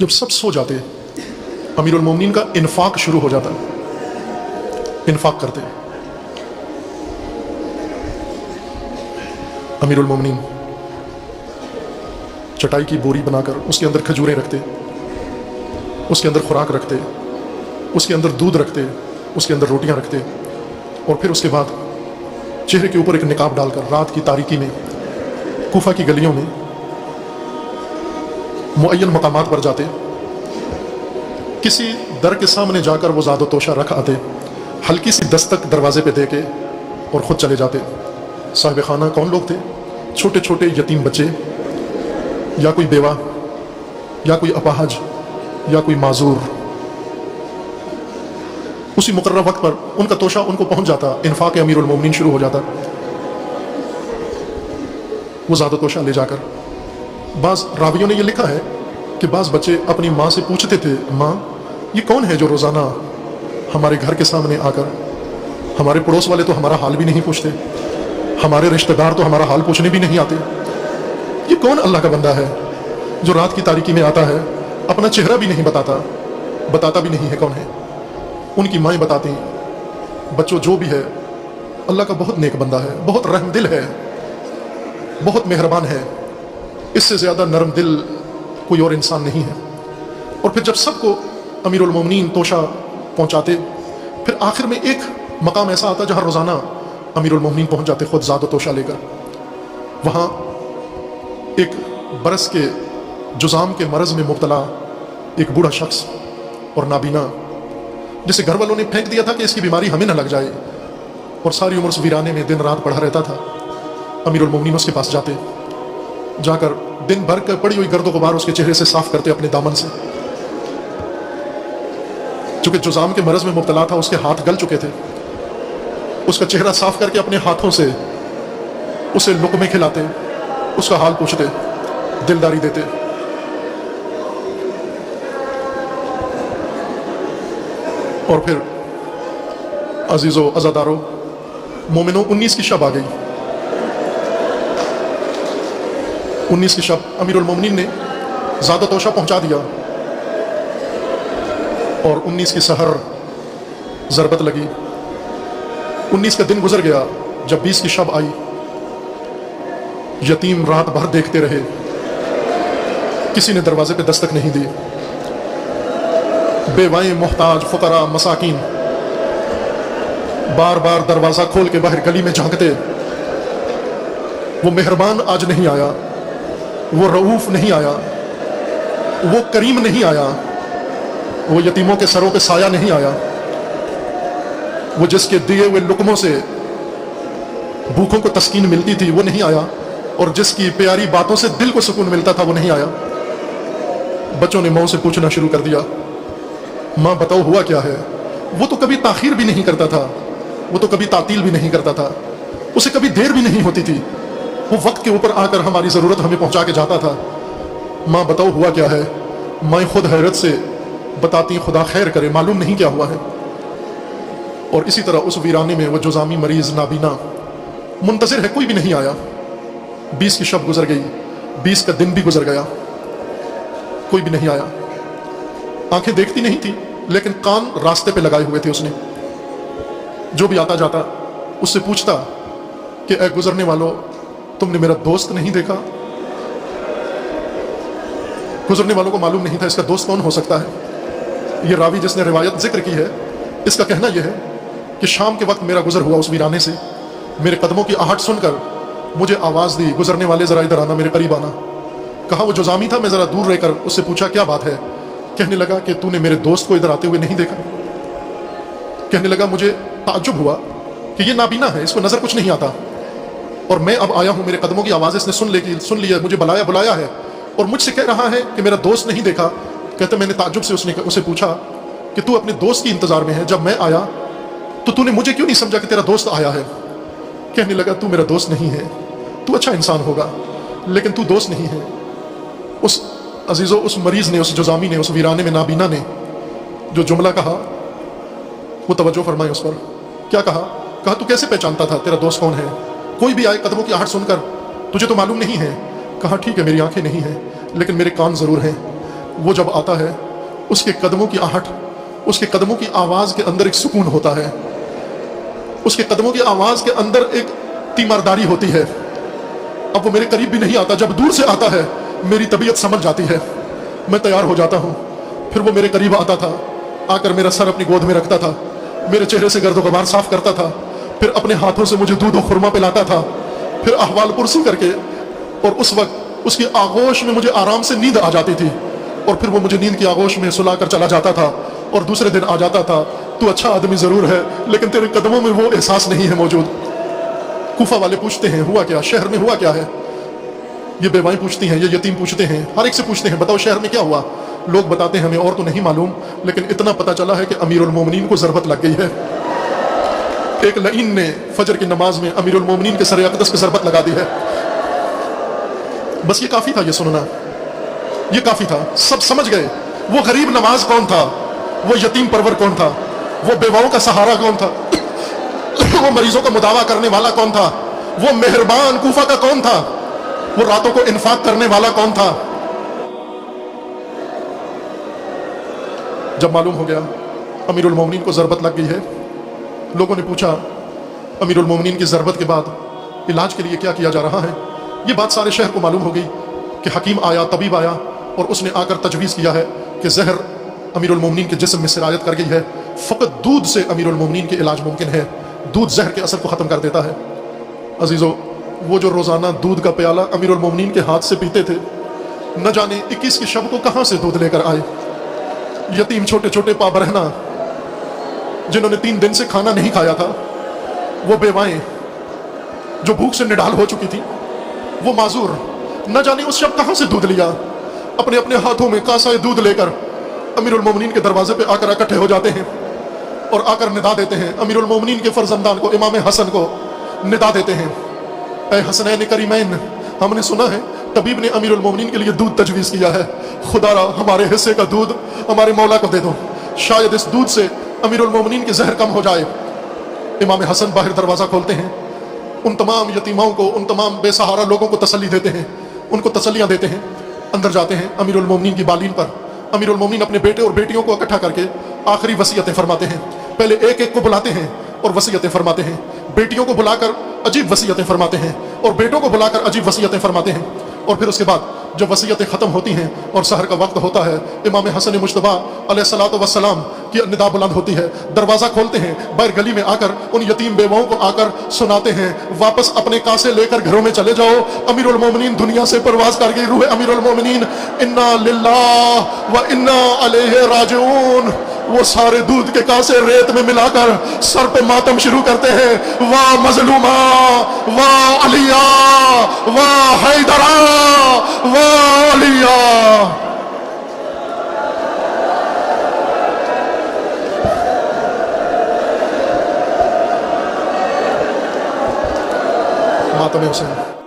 जब सब सो जाते अमीरुल मोमिनीन का इन्फाक शुरू हो जाता, इन्फाक करते। अमीरुल मोमिनीन चटाई की बोरी बनाकर उसके अंदर खजूरें रखते, उसके अंदर खुराक रखते, उसके अंदर दूध रखते, उसके अंदर रोटियां रखते, और फिर उसके बाद चेहरे के ऊपर एक निकाब डालकर रात की तारीकी में कूफा की गलियों में मुअय्यन मकामात पर जाते, किसी दर के सामने जाकर वो ज़ादो तोशा रख आते, हल्की सी दस्तक दरवाजे पे दे के और ख़ुद चले जाते। साहिब खाना कौन लोग थे? छोटे छोटे यतीम बच्चे, या कोई बेवा, या कोई अपाहज, या कोई माजूर। उसी मुकर्रर वक्त पर उनका तोशा उनको पहुंच जाता, इन्फाक अमीरुल मोमिनीन शुरू हो जाता। वो ज़ादो तोशा ले जाकर, बाज़ रावियों ने ये लिखा है कि बाज़ बच्चे अपनी माँ से पूछते थे, माँ ये कौन है जो रोज़ाना हमारे घर के सामने आकर, हमारे पड़ोस वाले तो हमारा हाल भी नहीं पूछते, हमारे रिश्तेदार तो हमारा हाल पूछने भी नहीं आते, ये कौन अल्लाह का बंदा है जो रात की तारीकी में आता है, अपना चेहरा भी नहीं बताता भी नहीं है कौन है। उनकी माएँ बताती, बच्चों जो भी है अल्लाह का बहुत नेक बंदा है, बहुत रहमदिल है, बहुत मेहरबान है, इससे ज़्यादा नरम दिल कोई और इंसान नहीं है। और फिर जब सबको अमीरुल मोमिनीन तोशा पहुंचाते, फिर आखिर में एक मकाम ऐसा आता जहां रोज़ाना अमीरुल मोमिनीन पहुंच जाते खुद ज़ादो तोशा लेकर। वहाँ एक बरस के जुज़ाम के मरज़ में मुब्तला एक बूढ़ा शख्स और नाबीना, जिसे घर वालों ने फेंक दिया था कि इसकी बीमारी हमें न लग जाए, और सारी उम्र उस वीराने में दिन रात पड़ा रहता था। अमीरुल मोमिनीन उसके पास जाते, जाकर दिन भर कर पड़ी हुई गर्दो गुबार उसके चेहरे से साफ करते अपने दामन से। चूंकि जुज़ाम के मरज़ में मुब्तला था, उसके हाथ गल चुके थे, उसका चेहरा साफ करके अपने हाथों से उसे लुक़मे खिलाते, उसका हाल पूछते, दिलदारी देते। और फिर अजीज़ो अज़ादारो मोमिनो 19 की शब आ गई। 19 की शब अमीरुल मोमिनीन ने ज़ादो तोशा पहुंचा दिया, और 19 की सहर ज़रबत लगी। 19 का दिन गुजर गया। जब 20 की शब आई, यतीम रात भर देखते रहे, किसी ने दरवाजे पे दस्तक नहीं दी। बेवाएं, मोहताज, फुकरा, मसाकीन बार बार दरवाज़ा खोल के बाहर गली में झांकते। वो मेहरबान आज नहीं आया, वो रऊफ नहीं आया, वो करीम नहीं आया, वो यतीमों के सरों पे साया नहीं आया, वो जिसके दिए हुए लुकमों से भूखों को तस्कीन मिलती थी वो नहीं आया, और जिसकी प्यारी बातों से दिल को सुकून मिलता था वो नहीं आया। बच्चों ने माँ से पूछना शुरू कर दिया, माँ बताओ हुआ क्या है? वो तो कभी ताखीर भी नहीं करता था, वो तो कभी तातील भी नहीं करता था, उसे कभी देर भी नहीं होती थी, वो वक्त के ऊपर आकर हमारी ज़रूरत हमें पहुंचा के जाता था। माँ बताओ हुआ क्या है? माँ खुद हैरत से बताती, खुदा खैर करे, मालूम नहीं क्या हुआ है। और इसी तरह उस वीराने में वो जुज़ामी मरीज़ नाबीना मुंतज़िर है, कोई भी नहीं आया। 20 की शब गुजर गई, 20 का दिन भी गुजर गया, कोई भी नहीं आया। आंखें देखती नहीं थी, लेकिन कान रास्ते पे लगाए हुए थे उसने। जो भी आता जाता उससे पूछता कि ऐ गुजरने वालों, तुमने मेरा दोस्त नहीं देखा? गुजरने वालों को मालूम नहीं था इसका दोस्त कौन हो सकता है। ये रावी जिसने रिवायत जिक्र की है, इसका कहना यह है कि शाम के वक्त मेरा गुजर हुआ उस वीराने से, मेरे कदमों की आहट सुनकर मुझे आवाज़ दी, गुजरने वाले ज़रा इधर आना, मेरे करीब आना। कहा वो जुज़ामी था, मैं ज़रा दूर रहकर उससे पूछा क्या बात है? कहने लगा कि तूने मेरे दोस्त को इधर आते हुए नहीं देखा। कहने लगा मुझे ताज्जुब हुआ कि ये नाबीना है, इसको नज़र कुछ नहीं आता, और मैं अब आया हूँ, मेरे कदमों की आवाज़ इसने सुन लिया, मुझे बुलाया है, और मुझसे कह रहा है कि मेरा दोस्त नहीं देखा। कहते मैंने ताज्जुब से उसे पूछा कि तू अपने दोस्त की इंतज़ार में है, जब मैं आया तो तूने मुझे क्यों नहीं समझा कि तेरा दोस्त आया है? कहने लगा तू मेरा दोस्त नहीं है, तू अच्छा इंसान होगा, लेकिन तू दोस्त नहीं है। उस अजीज़ो, उस मरीज़ ने, उस जुज़ामी ने, उस वीराने में नाबीना ने जो जुमला कहा वो तवज्जो फरमाए उस पर। क्या कहा? कहा तू कैसे पहचानता था तेरा दोस्त कौन है? कोई भी आए कदमों की आहट सुनकर, तुझे तो मालूम नहीं है। कहा ठीक है, मेरी आंखें नहीं हैं, लेकिन मेरे कान ज़रूर हैं, وہ جب آتا ہے उसके कदमों की आहट, उसके कदमों की आवाज़ के अंदर एक सुकून होता है, उसके कदमों की आवाज़ के अंदर एक तीमारदारी होती है। अब वो मेरे करीब भी नहीं आता, जब दूर से आता है मेरी तबीयत समझ जाती है, मैं तैयार हो जाता हूँ। फिर वो मेरे करीब आता था, आकर मेरा सर अपनी गोद में रखता था, मेरे चेहरे से गर्द गुबार साफ करता था, फिर अपने हाथों से मुझे दूध और खुरमा पिलाता था, फिर अहवाल पुरसी करके, और उस वक्त उसकी आगोश में मुझे आराम से नींद आ जाती थी, और फिर वो मुझे नींद की आगोश में सुलाकर चला जाता था, और दूसरे दिन आ जाता था, तू अच्छा आदमी ज़रूर है लेकिन तेरे कदमों में वो एहसास नहीं है मौजूद। कूफा वाले पूछते हैं हुआ क्या, शहर में हुआ क्या है? ये बेवाएं पूछती हैं, ये यतीम पूछते हैं, हर एक से पूछते हैं बताओ शहर में क्या हुआ। लोग बताते हैं हमें और तो नहीं मालूम, लेकिन इतना पता चला है कि अमीरुल मोमिनीन को ज़रबत लग गई है। एक लईन ने फजर की नमाज में अमीरुल मोमिनीन के सर अक़दस पे ज़रबत लगा दी है। बस ये काफ़ी था, ये सुनना, ये काफ़ी था। सब समझ गए वो गरीब नवाज कौन था, वो यतीम परवर कौन था, वो बेवाओं का सहारा कौन था, वो मरीजों का मुदावा करने वाला कौन था, वो मेहरबान कूफा का कौन था, वो रातों को इन्फाक करने वाला कौन था। जब मालूम हो गया अमीरुल मोमिनीन को ज़रबत लग गई है, लोगों ने पूछा अमीरुल मोमिनीन की ज़रबत के बाद इलाज के लिए क्या किया जा रहा है। ये बात सारे शहर को मालूम हो गई कि हकीम आया, तबीब आया, और उसने आकर तजवीज़ किया है कि जहर अमीरुल मोमिनीन के जिस्म में सिरायत कर गई है, फ़कत दूध से अमीरुल मोमिनीन के इलाज मुमकिन है, दूध जहर के असर को ख़त्म कर देता है। अजीज़ों, वो जो रोज़ाना दूध का प्याला अमीरुल मोमिनीन के हाथ से पीते थे, न जाने 21 की शब को कहाँ से दूध लेकर आए। यतीम छोटे छोटे पाबरहना जिन्होंने 3 दिन से खाना नहीं खाया था, वो बेवाएं जो भूख से निढाल हो चुकी थी, वो माजूर न जाने उस शब कहाँ से दूध लिया, अपने अपने हाथों में कासा दूध लेकर अमीरुल मोमिनीन के दरवाजे पे आकर इकट्ठे हो जाते हैं और आकर निदा देते हैं। अमीरुल मोमिनीन के फर्जंदान को, इमाम हसन को निदा देते हैं, ऐ हसनैन करीमैन, हमने सुना है तबीब ने अमीरुल मोमिनीन के लिए दूध तजवीज़ किया है, खुदारा हमारे हिस्से का दूध हमारे मौला को दे दो, शायद इस दूध से अमीरुल मोमिनीन की जहर कम हो जाए। इमाम हसन बाहर दरवाज़ा खोलते हैं, उन तमाम यतीमाओं को, उन तमाम बेसहारा लोगों को तसल्ली देते हैं, उनको तसल्लियाँ देते हैं। अंदर जाते हैं, अमीरुल मोमिनीन की बालीन पर अमीरुल मोमिनीन अपने बेटे और बेटियों को इकट्ठा करके आखिरी वसीयतें फरमाते हैं। पहले एक एक को बुलाते हैं और वसीयतें फरमाते हैं, बेटियों को बुलाकर अजीब वसीयतें फरमाते हैं और बेटों को बुलाकर अजीब वसीयतें फरमाते हैं। और फिर उसके बाद जब वसीयतें ख़त्म होती हैं और सहर का वक्त होता है, इमाम हसन मुज्तबा अलैहिस्सलातु वस्सलाम की निदा बुलंद होती है, दरवाज़ा खोलते हैं, बाहर गली में आकर उन यतीम बेवाओं को आकर सुनाते हैं, वापस अपने कासे लेकर घरों में चले जाओ, अमीरुल मोमिनीन दुनिया से परवाज़ कर गई, रूह अमीरुल मोमिनीन इन्ना लिल्लाह व इन्ना अलैहि राजिऊन। वो सारे दूध के कासे रेत में मिलाकर सर पे मातम शुरू करते हैं, वाह मजलूमा, वाह अलिया, वाह हैदरा, वाह अलिया। मातम हुसैन।